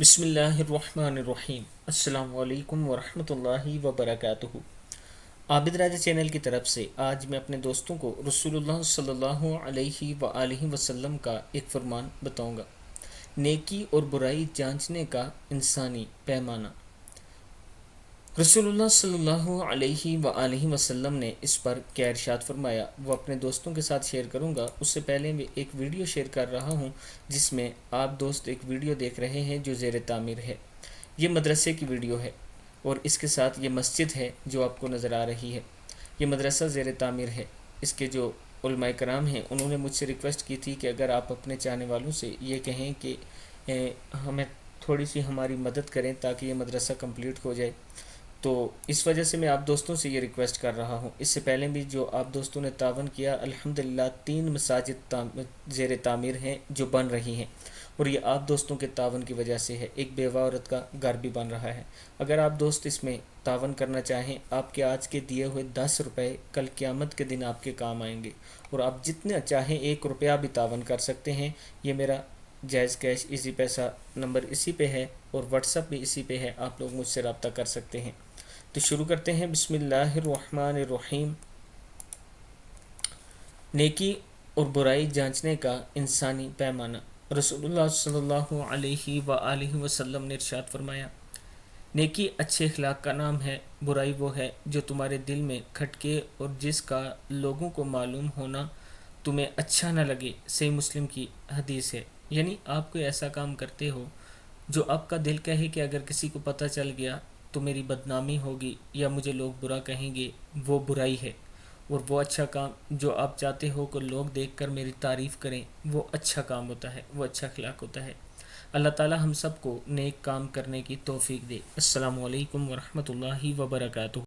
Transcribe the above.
بسم اللہ الرحمن الرحیم۔ السلام علیکم ورحمۃ اللہ وبرکاتہ۔ عابد راجہ چینل کی طرف سے آج میں اپنے دوستوں کو رسول اللہ صلی اللہ علیہ وآلہ وسلم کا ایک فرمان بتاؤں گا، نیکی اور برائی جانچنے کا انسانی پیمانہ۔ رسول اللہ صلی اللہ علیہ وآلہ وسلم نے اس پر کیا ارشاد فرمایا وہ اپنے دوستوں کے ساتھ شیئر کروں گا۔ اس سے پہلے میں ایک ویڈیو شیئر کر رہا ہوں جس میں آپ دوست ایک ویڈیو دیکھ رہے ہیں جو زیر تعمیر ہے۔ یہ مدرسے کی ویڈیو ہے اور اس کے ساتھ یہ مسجد ہے جو آپ کو نظر آ رہی ہے۔ یہ مدرسہ زیر تعمیر ہے۔ اس کے جو علماء کرام ہیں انہوں نے مجھ سے ریکویسٹ کی تھی کہ اگر آپ اپنے چاہنے والوں سے یہ کہیں کہ ہمیں تھوڑی سی ہماری مدد کریں تاکہ یہ مدرسہ کمپلیٹ ہو جائے، تو اس وجہ سے میں آپ دوستوں سے یہ ریکویسٹ کر رہا ہوں۔ اس سے پہلے بھی جو آپ دوستوں نے تعاون کیا، الحمدللہ 3 مساجد زیر تعمیر ہیں جو بن رہی ہیں، اور یہ آپ دوستوں کے تعاون کی وجہ سے ہے۔ ایک بیوہ عورت کا گھر بھی بن رہا ہے۔ اگر آپ دوست اس میں تعاون کرنا چاہیں، آپ کے آج کے دیے ہوئے 10 روپے کل قیامت کے دن آپ کے کام آئیں گے، اور آپ جتنا چاہیں 1 روپیہ بھی تعاون کر سکتے ہیں۔ یہ میرا جائز کیش ایزی پیسہ نمبر اسی پہ ہے اور واٹس ایپ بھی اسی پہ ہے، آپ لوگ مجھ سے رابطہ کر سکتے ہیں۔ تو شروع کرتے ہیں۔ بسم اللہ الرحمن الرحیم۔ نیکی اور برائی جانچنے کا انسانی پیمانہ۔ رسول اللہ صلی اللہ علیہ وآلہ وسلم نے ارشاد فرمایا، نیکی اچھے اخلاق کا نام ہے، برائی وہ ہے جو تمہارے دل میں کھٹکے اور جس کا لوگوں کو معلوم ہونا تمہیں اچھا نہ لگے۔ صحیح مسلم کی حدیث ہے۔ یعنی آپ کوئی ایسا کام کرتے ہو جو آپ کا دل کہے کہ اگر کسی کو پتہ چل گیا تو میری بدنامی ہوگی یا مجھے لوگ برا کہیں گے، وہ برائی ہے۔ اور وہ اچھا کام جو آپ چاہتے ہو کہ لوگ دیکھ کر میری تعریف کریں، وہ اچھا کام ہوتا ہے، وہ اچھا اخلاق ہوتا ہے۔ اللہ تعالی ہم سب کو نیک کام کرنے کی توفیق دے۔ السلام علیکم ورحمۃ اللہ وبرکاتہ۔